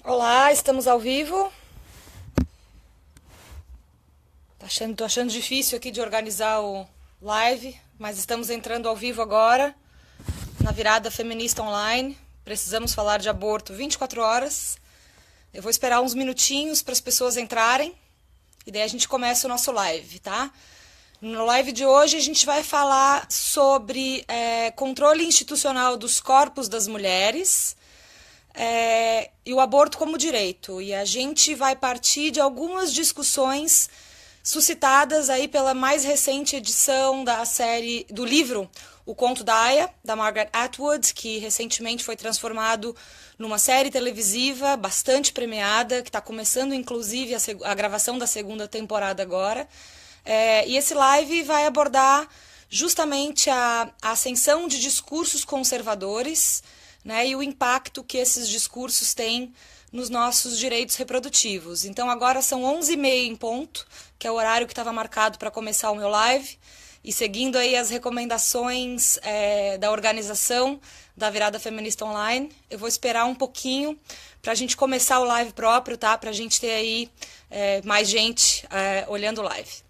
Olá, estamos ao vivo. Tô achando difícil aqui de organizar o live, mas estamos entrando ao vivo agora, na virada feminista online. Precisamos falar de aborto 24 horas. Eu vou esperar uns minutinhos para as pessoas entrarem e daí a gente começa o nosso live, tá? No live de hoje a gente vai falar sobre controle institucional dos corpos das mulheres e o aborto como direito. E a gente vai partir de algumas discussões suscitadas aí pela mais recente edição da série do livro O Conto da Aya, da Margaret Atwood, que recentemente foi transformado numa série televisiva bastante premiada, que está começando inclusive a gravação da segunda temporada agora. E esse live vai abordar justamente a ascensão de discursos conservadores, né, e o impacto que esses discursos têm nos nossos direitos reprodutivos. Então agora são 11h30 em ponto, que é o horário que estava marcado para começar o meu live, e seguindo aí as recomendações da organização da Virada Feminista Online, eu vou esperar um pouquinho para a gente começar o live próprio, tá? Para a gente ter aí mais gente olhando o live.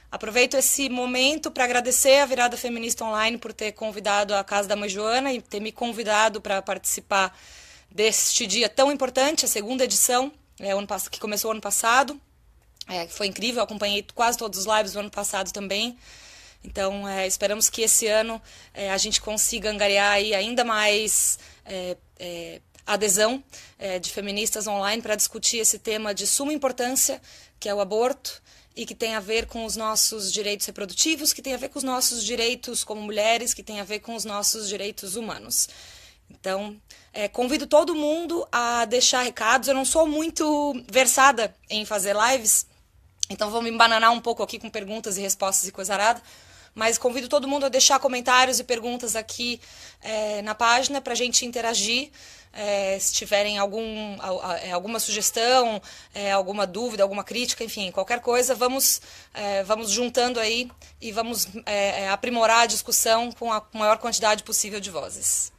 Aproveito esse momento para agradecer a Virada Feminista Online por ter convidado a Casa da Mãe Joana e ter me convidado para participar deste dia tão importante, a segunda edição, que começou ano passado. Foi incrível, eu acompanhei quase todos os lives do ano passado também. Então, esperamos que esse ano a gente consiga angariar aí ainda mais adesão de feministas online para discutir esse tema de suma importância, que é o aborto, e que tem a ver com os nossos direitos reprodutivos, que tem a ver com os nossos direitos como mulheres, que tem a ver com os nossos direitos humanos. Então, convido todo mundo a deixar recados. Eu não sou muito versada em fazer lives, então vou me embananar um pouco aqui com perguntas e respostas e coisa arada, mas convido todo mundo a deixar comentários e perguntas aqui na página para a gente interagir. Se tiverem alguma sugestão, alguma dúvida, alguma crítica, enfim, qualquer coisa, vamos juntando aí e vamos aprimorar a discussão com a maior quantidade possível de vozes.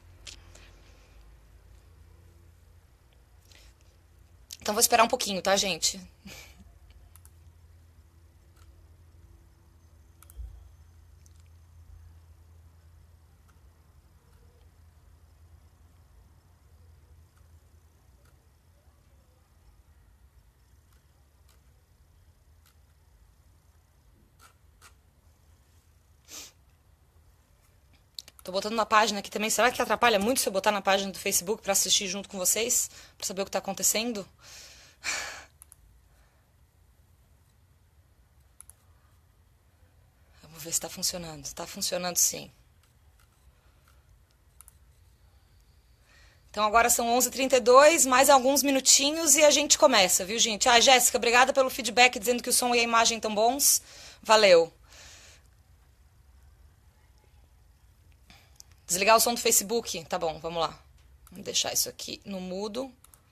Então vou esperar um pouquinho, tá, gente? Tô botando na página aqui também. Será que atrapalha muito se eu botar na página do Facebook para assistir junto com vocês? Para saber o que tá acontecendo? Vamos ver se tá funcionando. Tá funcionando sim. Então agora são 11h32, mais alguns minutinhos e a gente começa, viu, gente? Jéssica, obrigada pelo feedback dizendo que o som e a imagem estão bons. Valeu. Desligar o som do Facebook. Tá bom, vamos lá. Vamos deixar isso aqui no mudo.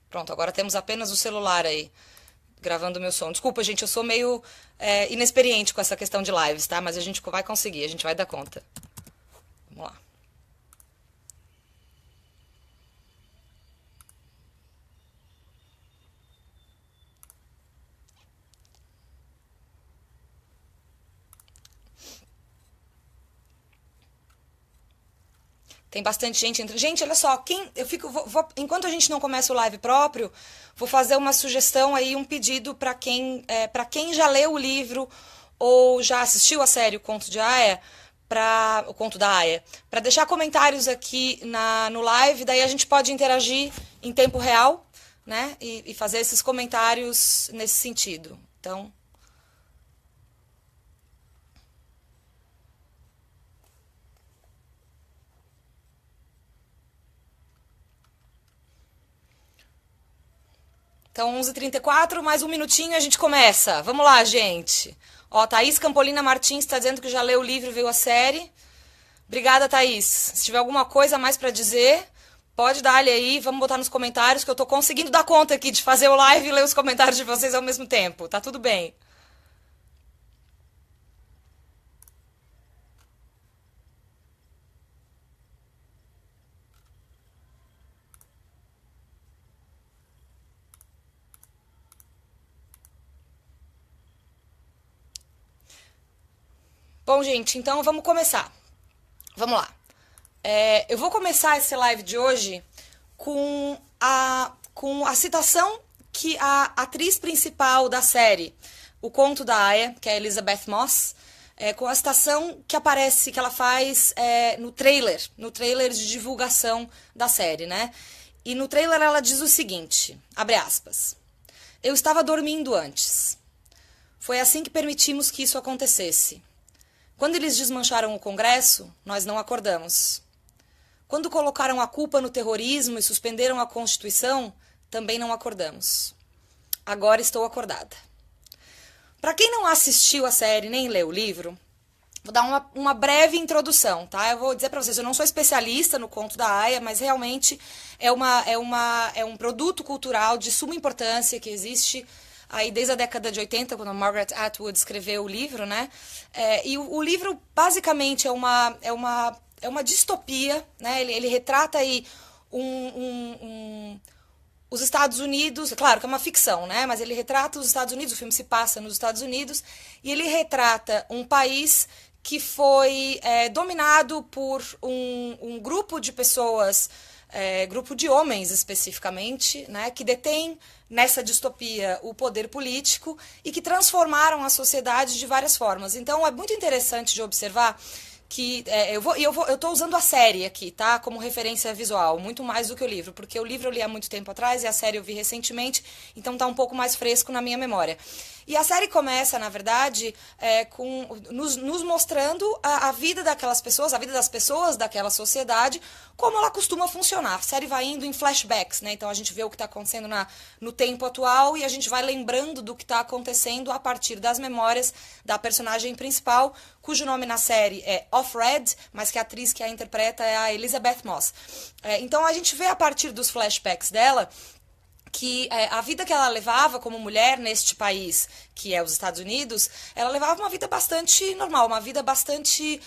Pronto, agora temos apenas o celular aí, gravando o meu som. Desculpa, gente, eu sou meio inexperiente com essa questão de lives, tá? Mas a gente vai conseguir, a gente vai dar conta. Vamos lá. Tem bastante gente entrando. Gente, olha só, enquanto a gente não começa o live próprio, vou fazer uma sugestão aí, um pedido para quem já leu o livro ou já assistiu a série O Conto de Aya, o Conto da Aya, para deixar comentários aqui no live, daí a gente pode interagir em tempo real, né? E fazer esses comentários nesse sentido. Então, Então, 11h34, mais um minutinho e a gente começa. Vamos lá, gente. Ó, Thaís Campolina Martins está dizendo que já leu o livro e viu a série. Obrigada, Thaís. Se tiver alguma coisa a mais para dizer, pode dar-lhe aí. Vamos botar nos comentários, que eu estou conseguindo dar conta aqui de fazer o live e ler os comentários de vocês ao mesmo tempo. Tá tudo bem. Bom, gente, então vamos começar. Vamos lá. Eu vou começar esse live de hoje com a citação que a atriz principal da série, O Conto da Aia, que é a Elizabeth Moss, com a citação que aparece, que ela faz no trailer de divulgação da série, né? E no trailer ela diz o seguinte, abre aspas, eu estava dormindo antes. Foi assim que permitimos que isso acontecesse. Quando eles desmancharam o Congresso, nós não acordamos. Quando colocaram a culpa no terrorismo e suspenderam a Constituição, também não acordamos. Agora estou acordada. Para quem não assistiu a série nem leu o livro, vou dar uma breve introdução, tá? Eu vou dizer para vocês, eu não sou especialista no Conto da Aia, mas realmente é um produto cultural de suma importância que existe aí desde a década de 80, quando a Margaret Atwood escreveu o livro, né? E o livro basicamente é uma distopia, né? Ele retrata aí os Estados Unidos, claro que é uma ficção, né? Mas ele retrata os Estados Unidos, o filme se passa nos Estados Unidos, e ele retrata um país que foi dominado por um grupo de pessoas, grupo de homens especificamente, né, que detém nessa distopia o poder político e que transformaram a sociedade de várias formas. Então é muito interessante de observar que eu estou usando a série aqui, tá, como referência visual, muito mais do que o livro, porque o livro eu li há muito tempo atrás e a série eu vi recentemente, então está um pouco mais fresco na minha memória. E a série começa, na verdade, nos mostrando a vida daquelas pessoas, a vida das pessoas daquela sociedade, como ela costuma funcionar. A série vai indo em flashbacks, né? Então a gente vê o que está acontecendo no tempo atual e a gente vai lembrando do que está acontecendo a partir das memórias da personagem principal, cujo nome na série é Offred, mas que a atriz que a interpreta é a Elizabeth Moss. Então a gente vê a partir dos flashbacks dela que a vida que ela levava como mulher neste país, que é os Estados Unidos, ela levava uma vida bastante normal, uma vida bastante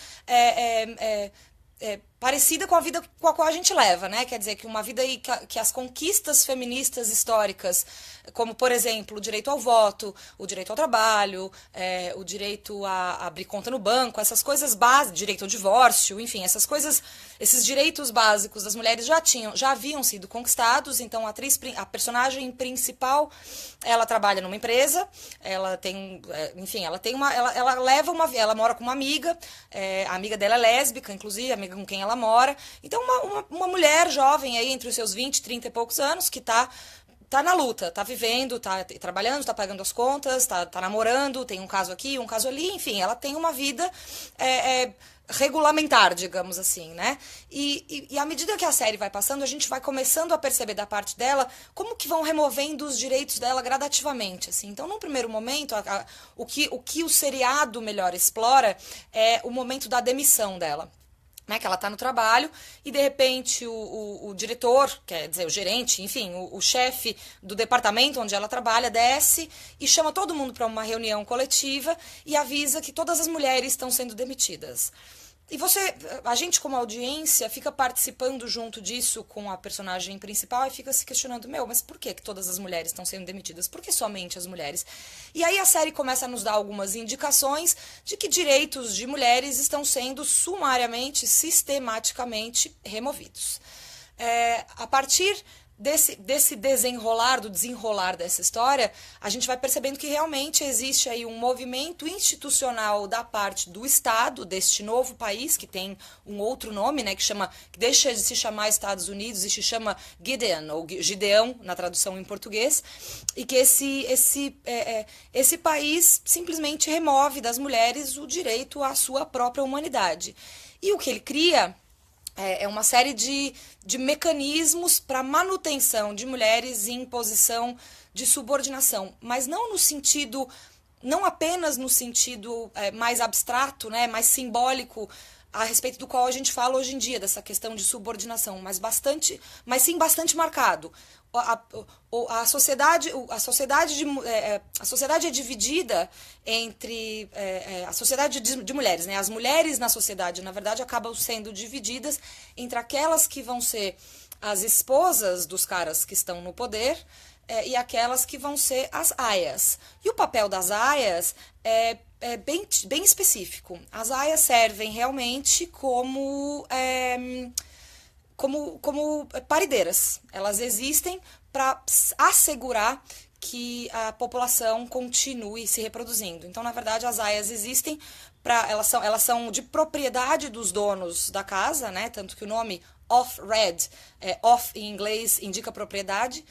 parecida com a vida com a qual a gente leva, né? Quer dizer, que uma vida aí que as conquistas feministas históricas, como, por exemplo, o direito ao voto, o direito ao trabalho, o direito a abrir conta no banco, essas coisas básicas, direito ao divórcio, enfim, essas coisas, esses direitos básicos das mulheres já haviam sido conquistados. Então a personagem principal, ela trabalha numa empresa, ela tem, enfim, ela mora com uma amiga, a amiga dela é lésbica, inclusive, a amiga com quem ela mora. Então, uma mulher jovem aí entre os seus 20, 30 e poucos anos que tá na luta, tá vivendo, tá trabalhando, tá pagando as contas, tá namorando, tem um caso aqui, um caso ali, enfim, ela tem uma vida regulamentar, digamos assim, né? E à medida que a série vai passando, a gente vai começando a perceber da parte dela como que vão removendo os direitos dela gradativamente, assim. Então, num primeiro momento, o que o seriado melhor explora é o momento da demissão dela. Né, que ela está no trabalho e, de repente, o diretor, quer dizer, o gerente, enfim, o chefe do departamento onde ela trabalha, desce e chama todo mundo para uma reunião coletiva e avisa que todas as mulheres estão sendo demitidas. E a gente como audiência, fica participando junto disso com a personagem principal e fica se questionando, mas por que todas as mulheres estão sendo demitidas? Por que somente as mulheres? E aí a série começa a nos dar algumas indicações de que direitos de mulheres estão sendo sumariamente, sistematicamente removidos. A partir desse desenrolar dessa história, a gente vai percebendo que realmente existe aí um movimento institucional da parte do Estado, deste novo país, que tem um outro nome, né, que deixa de se chamar Estados Unidos e se chama Gideon, ou Gideão, na tradução em português, e que esse país simplesmente remove das mulheres o direito à sua própria humanidade. E o que ele cria é uma série de mecanismos para manutenção de mulheres em posição de subordinação, mas não apenas no sentido mais abstrato, né, mais simbólico, a respeito do qual a gente fala hoje em dia, dessa questão de subordinação, mas sim bastante marcado. A sociedade é dividida entre a sociedade de mulheres, né? As mulheres na sociedade, na verdade, acabam sendo divididas entre aquelas que vão ser as esposas dos caras que estão no poder e aquelas que vão ser as aias. E o papel das aias é bem específico. As aias servem realmente como parideiras. Elas existem para assegurar que a população continue se reproduzindo. Então, na verdade, as aias existem elas são de propriedade dos donos da casa, né? Tanto que o nome off-red, off em inglês indica propriedade,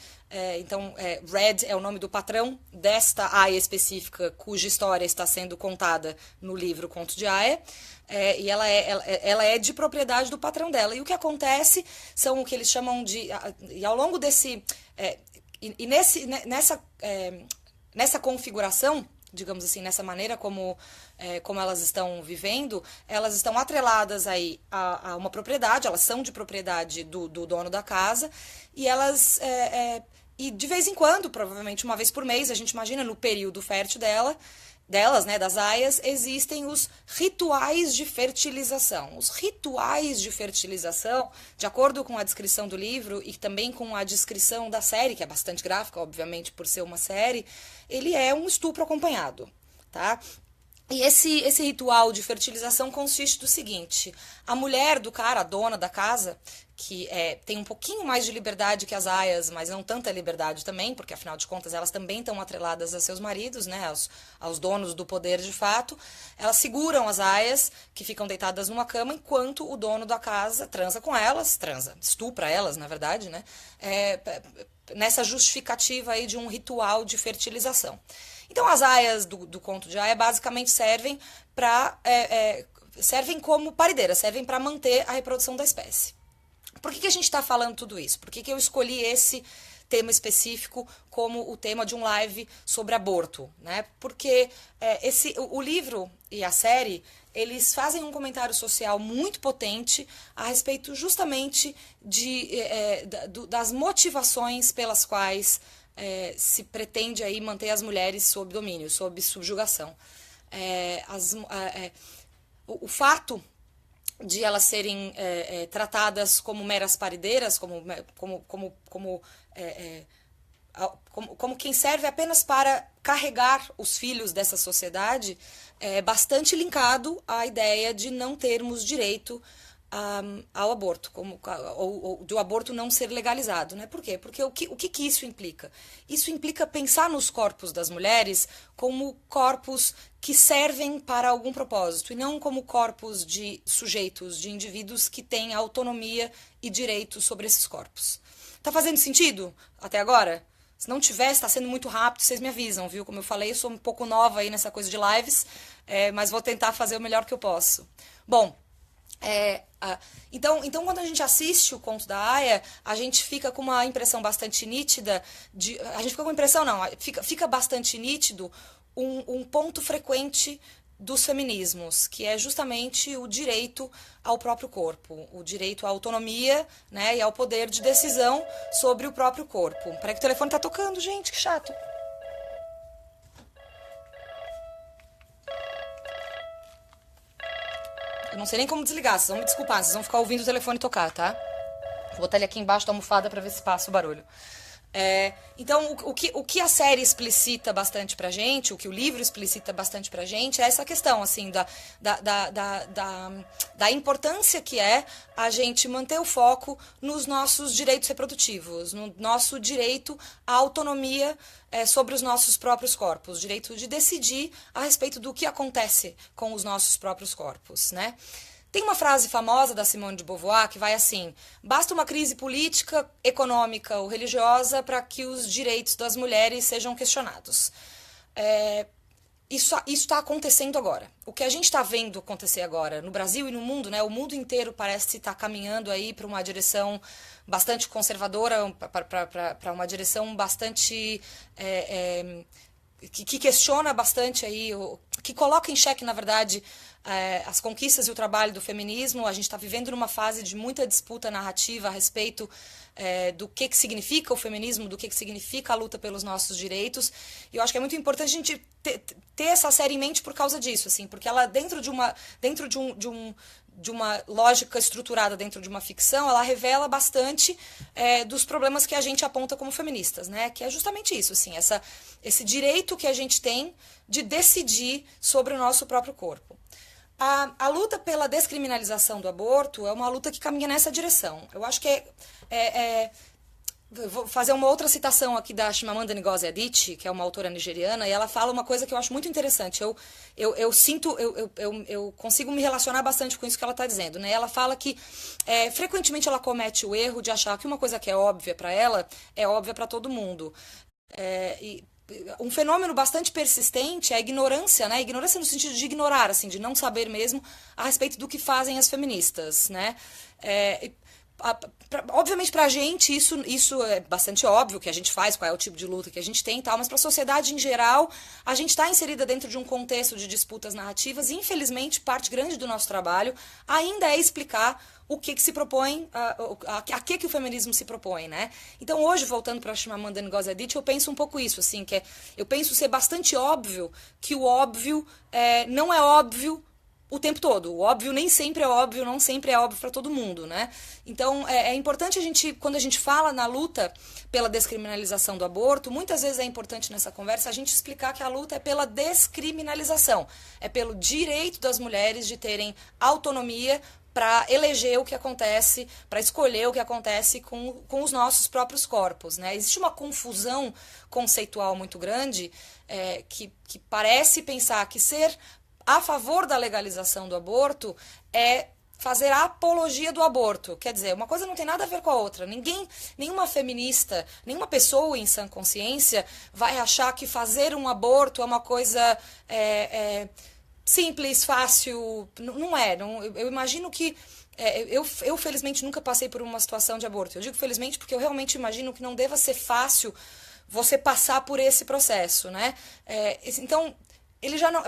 então red é o nome do patrão desta aia específica cuja história está sendo contada no livro Conto de Aia, e ela é de propriedade do patrão dela. E o que acontece são o que eles chamam de... E ao longo desse... nessa configuração, digamos assim, nessa maneira como elas estão vivendo, elas estão atreladas aí a uma propriedade, elas são de propriedade do dono da casa, e elas... e de vez em quando, provavelmente uma vez por mês, a gente imagina no período fértil delas, né, das aias, existem os rituais de fertilização. Os rituais de fertilização, de acordo com a descrição do livro e também com a descrição da série, que é bastante gráfica, obviamente, por ser uma série, ele é um estupro acompanhado, tá? E esse ritual de fertilização consiste do seguinte: a mulher do cara, a dona da casa, que tem um pouquinho mais de liberdade que as aias, mas não tanta liberdade também, porque afinal de contas elas também estão atreladas a seus maridos, né, aos donos do poder de fato, elas seguram as aias, que ficam deitadas numa cama, enquanto o dono da casa transa com elas, estupra elas, na verdade, né, nessa justificativa aí de um ritual de fertilização. Então, as aias do Conto de Aia basicamente servem como parideiras, servem para manter a reprodução da espécie. Por que a gente está falando tudo isso? Por que eu escolhi esse tema específico como o tema de um live sobre aborto, né? Porque o livro e a série, eles fazem um comentário social muito potente a respeito justamente das motivações pelas quais se pretende aí manter as mulheres sob domínio, sob subjugação. O fato de elas serem tratadas como meras parideiras, como quem serve apenas para carregar os filhos dessa sociedade, é bastante linkado à ideia de não termos direito ao aborto, ou do aborto não ser legalizado, né? Por quê? Porque o que isso implica? Isso implica pensar nos corpos das mulheres como corpos que servem para algum propósito, e não como corpos de sujeitos, de indivíduos que têm autonomia e direito sobre esses corpos. Tá fazendo sentido até agora? Se não tiver, está sendo muito rápido, vocês me avisam, viu? Como eu falei, eu sou um pouco nova aí nessa coisa de lives, mas vou tentar fazer o melhor que eu posso. Bom, então, quando a gente assiste o Conto da Aia, a gente fica com uma impressão bastante nítida, a gente fica com impressão não, fica bastante nítido um ponto frequente dos feminismos, que é justamente o direito ao próprio corpo, o direito à autonomia, né, e ao poder de decisão sobre o próprio corpo. Peraí que o telefone tá tocando, gente, que chato. Eu não sei nem como desligar, vocês vão me desculpar, vocês vão ficar ouvindo o telefone tocar, tá? Vou botar ele aqui embaixo da almofada para ver se passa o barulho. Então, o que a série explicita bastante pra gente, o que o livro explicita bastante pra gente, é essa questão, assim, da importância que é a gente manter o foco nos nossos direitos reprodutivos, no nosso direito à autonomia sobre os nossos próprios corpos, direito de decidir a respeito do que acontece com os nossos próprios corpos, né? Tem uma frase famosa da Simone de Beauvoir que vai assim: basta uma crise política, econômica ou religiosa para que os direitos das mulheres sejam questionados. Isso está acontecendo agora. O que a gente está vendo acontecer agora no Brasil e no mundo, né? O mundo inteiro parece estar caminhando aí para uma direção bastante conservadora, para uma direção bastante que questiona bastante aí, que coloca em xeque, na verdade, as conquistas e o trabalho do feminismo. A gente está vivendo numa fase de muita disputa narrativa a respeito do que significa o feminismo, do que significa a luta pelos nossos direitos. E eu acho que é muito importante a gente ter essa série em mente por causa disso, assim, porque ela dentro de de uma lógica estruturada dentro de uma ficção, ela revela bastante dos problemas que a gente aponta como feministas, né? Que é justamente isso, assim, esse direito que a gente tem de decidir sobre o nosso próprio corpo. A luta pela descriminalização do aborto é uma luta que caminha nessa direção. Eu acho que vou fazer uma outra citação aqui da Chimamanda Ngozi Adichie, que é uma autora nigeriana, e ela fala uma coisa que eu acho muito interessante. Eu consigo me relacionar bastante com isso que ela está dizendo, né? Ela fala que frequentemente ela comete o erro de achar que uma coisa que é óbvia para ela é óbvia para todo mundo. Um fenômeno bastante persistente é a ignorância, né? Ignorância no sentido de ignorar, assim, de não saber mesmo a respeito do que fazem as feministas, né? Obviamente pra gente isso é bastante óbvio que a gente faz, qual é o tipo de luta que a gente tem e tal, mas pra sociedade em geral, a gente está inserida dentro de um contexto de disputas narrativas e infelizmente parte grande do nosso trabalho ainda é explicar o que se propõe, a que o feminismo se propõe, né? Então hoje, voltando para Chimamanda Ngozi Adichie, eu penso um pouco isso, assim, eu penso ser bastante óbvio que o óbvio não é óbvio o tempo todo. O óbvio nem sempre é óbvio, não sempre é óbvio para todo mundo, né? Então, é importante quando a gente fala na luta pela descriminalização do aborto, muitas vezes é importante nessa conversa a gente explicar que a luta é pela descriminalização, é pelo direito das mulheres de terem autonomia para eleger o que acontece, para escolher o que acontece com os nossos próprios corpos, né? Existe uma confusão conceitual muito grande que parece pensar que ser a favor da legalização do aborto é fazer a apologia do aborto. Quer dizer, uma coisa não tem nada a ver com a outra. Nenhuma feminista, nenhuma pessoa em sã consciência vai achar que fazer um aborto é uma coisa simples, fácil. Não é. Eu imagino que... Eu, felizmente, nunca passei por uma situação de aborto. Eu digo felizmente porque eu realmente imagino que não deva ser fácil você passar por esse processo, né? Então, ele já não...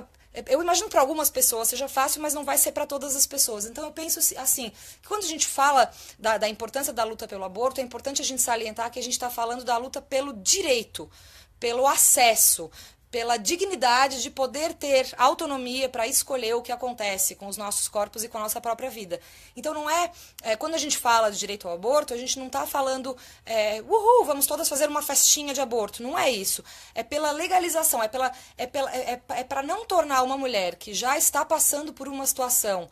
Eu imagino para algumas pessoas seja fácil, mas não vai ser para todas as pessoas. Então eu penso assim, que quando a gente fala da importância da luta pelo aborto, é importante a gente salientar que a gente está falando da luta pelo direito, pelo acesso, pela dignidade de poder ter autonomia para escolher o que acontece com os nossos corpos e com a nossa própria vida. Então não quando a gente fala de direito ao aborto, a gente não está falando, uhul, vamos todas fazer uma festinha de aborto. Não é isso. É pela legalização, para não tornar uma mulher que já está passando por uma situação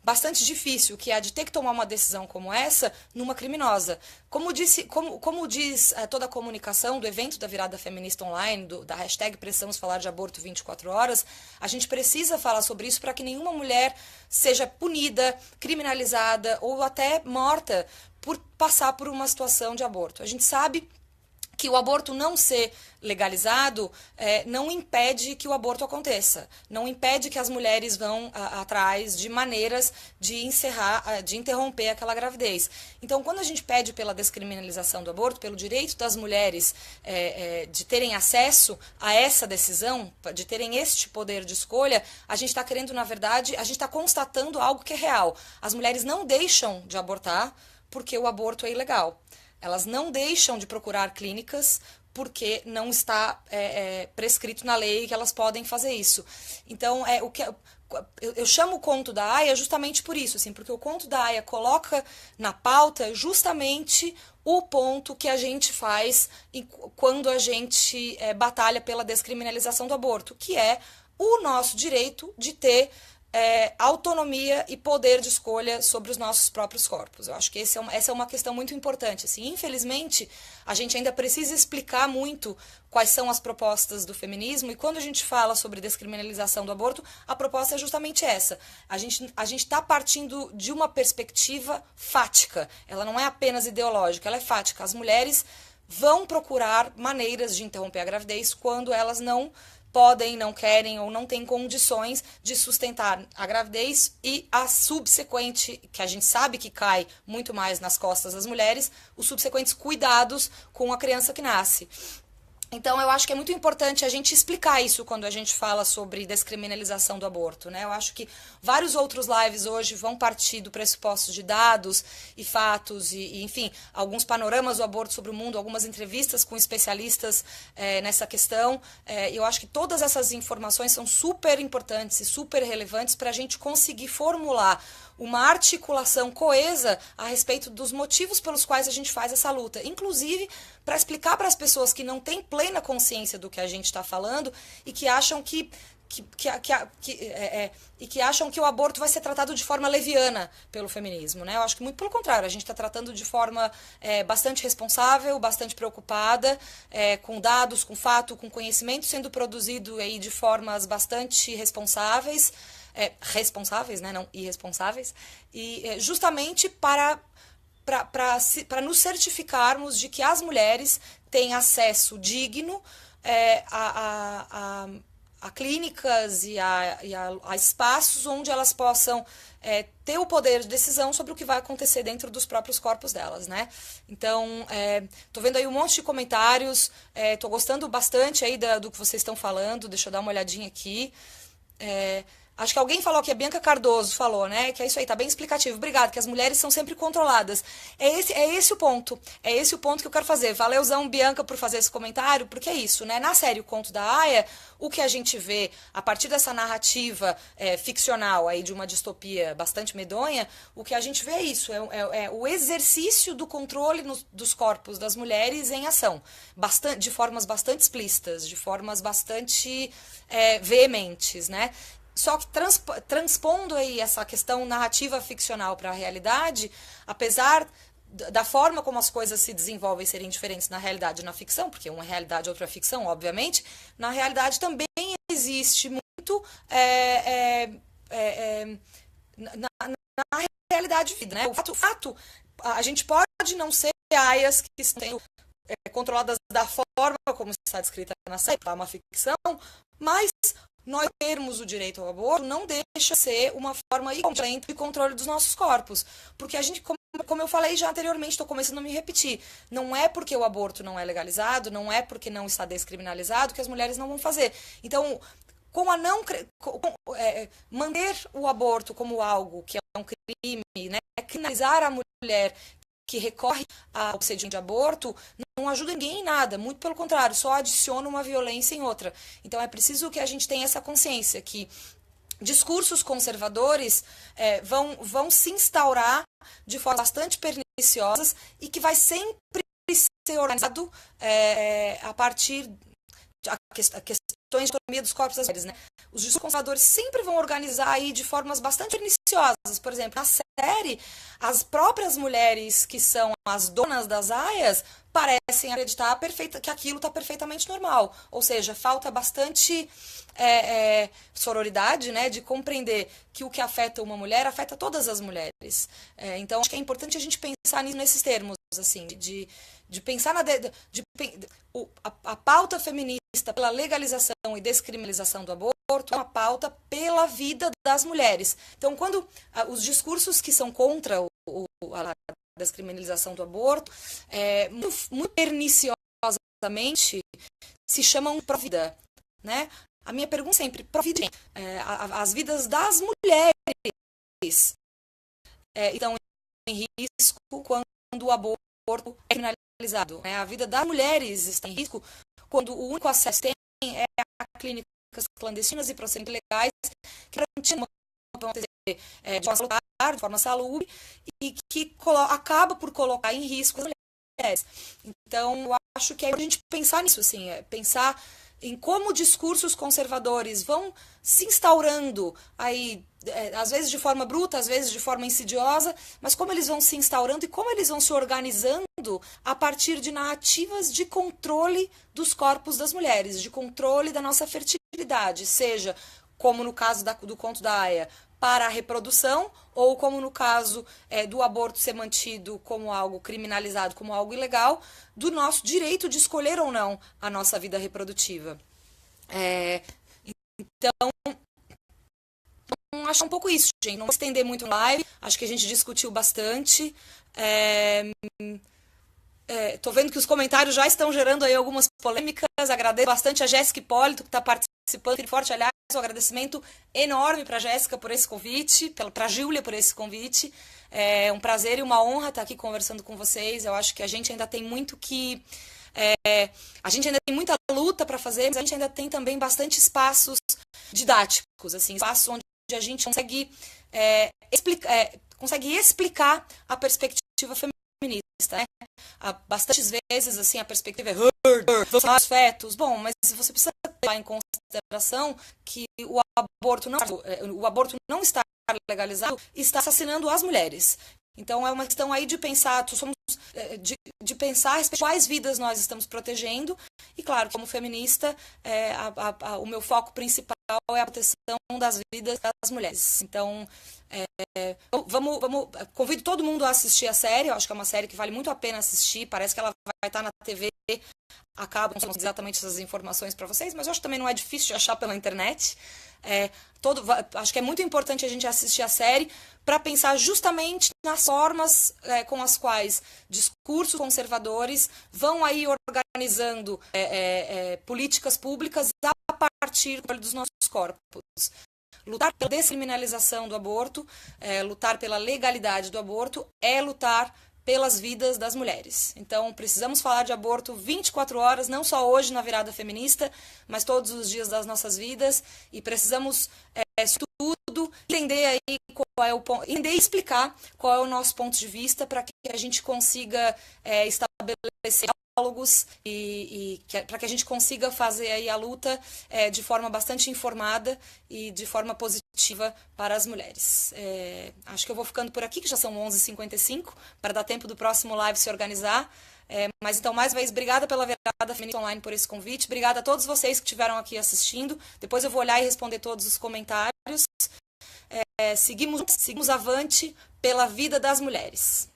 bastante difícil, que é a de ter que tomar uma decisão como essa, numa criminosa. Como diz toda a comunicação do evento da Virada Feminista Online, da hashtag Precisamos Falar de Aborto 24 horas, a gente precisa falar sobre isso para que nenhuma mulher seja punida, criminalizada ou até morta por passar por uma situação de aborto. A gente sabe que o aborto não ser legalizado não impede que o aborto aconteça, não impede que as mulheres vão atrás de maneiras de interromper aquela gravidez. Então, quando a gente pede pela descriminalização do aborto, pelo direito das mulheres de terem acesso a essa decisão, de terem este poder de escolha, a gente está querendo, na verdade, a gente está constatando algo que é real. As mulheres não deixam de abortar porque o aborto é ilegal. Elas não deixam de procurar clínicas porque não está prescrito na lei que elas podem fazer isso. Então, eu chamo o conto da Aya justamente por isso, assim, porque o conto da Aya coloca na pauta justamente o ponto que a gente faz quando a gente batalha pela descriminalização do aborto, que é o nosso direito de ter autonomia e poder de escolha sobre os nossos próprios corpos. Eu acho que essa é uma questão muito importante. Assim, infelizmente, a gente ainda precisa explicar muito quais são as propostas do feminismo, e quando a gente fala sobre descriminalização do aborto, a proposta é justamente essa. A gente está partindo de uma perspectiva fática. Ela não é apenas ideológica, ela é fática. As mulheres vão procurar maneiras de interromper a gravidez quando elas não podem, não querem ou não têm condições de sustentar a gravidez e a subsequente, que a gente sabe que cai muito mais nas costas das mulheres, os subsequentes cuidados com a criança que nasce. Então, eu acho que é muito importante a gente explicar isso quando a gente fala sobre descriminalização do aborto, né? Eu acho que vários outros lives hoje vão partir do pressuposto de dados e fatos enfim, alguns panoramas do aborto sobre o mundo, algumas entrevistas com especialistas nessa questão. Eu acho que todas essas informações são super importantes e super relevantes para a gente conseguir formular uma articulação coesa a respeito dos motivos pelos quais a gente faz essa luta. Inclusive, para explicar para as pessoas que não têm plena consciência do que a gente está falando e que acham que acham que o aborto vai ser tratado de forma leviana pelo feminismo, né? Eu acho que muito pelo contrário, a gente está tratando de forma bastante responsável, bastante preocupada, com dados, com fato, com conhecimento sendo produzido aí de formas bastante responsáveis, responsáveis, né? Não irresponsáveis, e justamente para nos certificarmos de que as mulheres têm acesso digno a clínicas e a espaços onde elas possam ter o poder de decisão sobre o que vai acontecer dentro dos próprios corpos delas, né? Então, tô vendo aí um monte de comentários, tô gostando bastante aí do que vocês estão falando, deixa eu dar uma olhadinha aqui. Acho que alguém falou que a Bianca Cardoso falou, né? Que é isso aí, tá bem explicativo. Obrigada, que as mulheres são sempre controladas. É esse o ponto. É esse o ponto que eu quero fazer. Valeuzão, Bianca, por fazer esse comentário, porque é isso, né? Na série O Conto da Aia, o que a gente vê a partir dessa narrativa ficcional aí de uma distopia bastante medonha, o que a gente vê é isso, é o exercício do controle dos corpos das mulheres em ação, de formas bastante explícitas, de formas bastante veementes, né? Só que transpondo aí essa questão narrativa ficcional para a realidade, apesar da forma como as coisas se desenvolvem serem diferentes na realidade e na ficção, porque uma é realidade, outra é ficção, obviamente, na realidade também existe muito na realidade vida, né? O fato, a gente pode não ser aias que estão controladas da forma como está descrita na série, é uma ficção, mas nós termos o direito ao aborto não deixa ser uma forma incompleta de controle dos nossos corpos. Porque a gente, como eu falei já anteriormente, estou começando a me repetir, não é porque o aborto não é legalizado, não é porque não está descriminalizado que as mulheres não vão fazer. Então, manter o aborto como algo que é um crime, né, criminalizar a mulher que recorre ao procedimento de aborto, não ajuda ninguém em nada, muito pelo contrário, só adiciona uma violência em outra. Então é preciso que a gente tenha essa consciência que discursos conservadores vão se instaurar de forma bastante perniciosas e que vai sempre ser organizado a partir de questões de autonomia dos corpos das mulheres, né? Os discursos conservadores sempre vão organizar aí de formas bastante perniciosas. Por exemplo, na série, as próprias mulheres que são as donas das aias parecem acreditar que aquilo está perfeitamente normal. Ou seja, falta bastante sororidade, né, de compreender que o que afeta uma mulher afeta todas as mulheres. Então, acho que é importante a gente pensar nesses termos, assim, de pensar a pauta feminista pela legalização e descriminalização do aborto é uma pauta pela vida das mulheres. Então, quando os discursos que são contra a descriminalização do aborto, muito perniciosamente se chamam pró-vida, né? A minha pergunta é sempre, pró-vida, as vidas das mulheres estão em risco quando o aborto é criminalizado, né? A vida das mulheres está em risco quando o único acesso que tem é a clínicas clandestinas e procedimentos legais que garantem de forma salubre e que acaba por colocar em risco as mulheres. Então, eu acho que é a gente pensar nisso, assim, pensar em como discursos conservadores vão se instaurando aí, às vezes de forma bruta, às vezes de forma insidiosa, mas como eles vão se instaurando e como eles vão se organizando a partir de narrativas de controle dos corpos das mulheres, de controle da nossa fertilidade, seja como no caso do conto da Aia, para a reprodução, ou como no caso do aborto ser mantido como algo criminalizado, como algo ilegal, do nosso direito de escolher ou não a nossa vida reprodutiva. Então, acho um pouco isso, gente. Não vou estender muito no live, acho que a gente discutiu bastante. Tô vendo que os comentários já estão gerando aí algumas polêmicas. Agradeço bastante a Jéssica Hipólito, que está participando. Forte, aliás, um agradecimento enorme para a Jéssica por esse convite, para a Júlia por esse convite. É um prazer e uma honra estar aqui conversando com vocês. Eu acho que a gente ainda tem muito que... a gente ainda tem muita luta para fazer, mas a gente ainda tem também bastante espaços didáticos, assim, espaços onde a gente consegue, consegue explicar a perspectiva feminista, né? Bastantes vezes, assim, a perspectiva é os fetos. Bom, mas você precisa levar em consideração que o aborto não está legalizado, está assassinando as mulheres. Então é uma questão aí de pensar, de pensar a respeito de quais vidas nós estamos protegendo. E claro, como feminista, o meu foco principal é a proteção das vidas das mulheres. Então, convido todo mundo a assistir a série. Eu acho que é uma série que vale muito a pena assistir. Parece que ela vai estar na TV. Acabo não sei exatamente essas informações para vocês, mas eu acho que também não é difícil de achar pela internet. Acho que é muito importante a gente assistir a série para pensar justamente nas formas com as quais discursos conservadores vão aí organizando políticas públicas a partir dos nossos corpos. Lutar pela descriminalização do aborto, lutar pela legalidade do aborto, é lutar pelas vidas das mulheres. Então, precisamos falar de aborto 24 horas, não só hoje na virada feminista, mas todos os dias das nossas vidas, e precisamos, tudo, entender aí qual é o ponto, entender e explicar qual é o nosso ponto de vista para que a gente consiga estabelecer diálogos e para que a gente consiga fazer aí a luta de forma bastante informada e de forma positiva para as mulheres. Acho que eu vou ficando por aqui, que já são 11h55, para dar tempo do próximo live se organizar. Mas então, mais uma vez, obrigada pela Virada Feminista Online por esse convite. Obrigada a todos vocês que estiveram aqui assistindo. Depois eu vou olhar e responder todos os comentários. Seguimos avante pela vida das mulheres.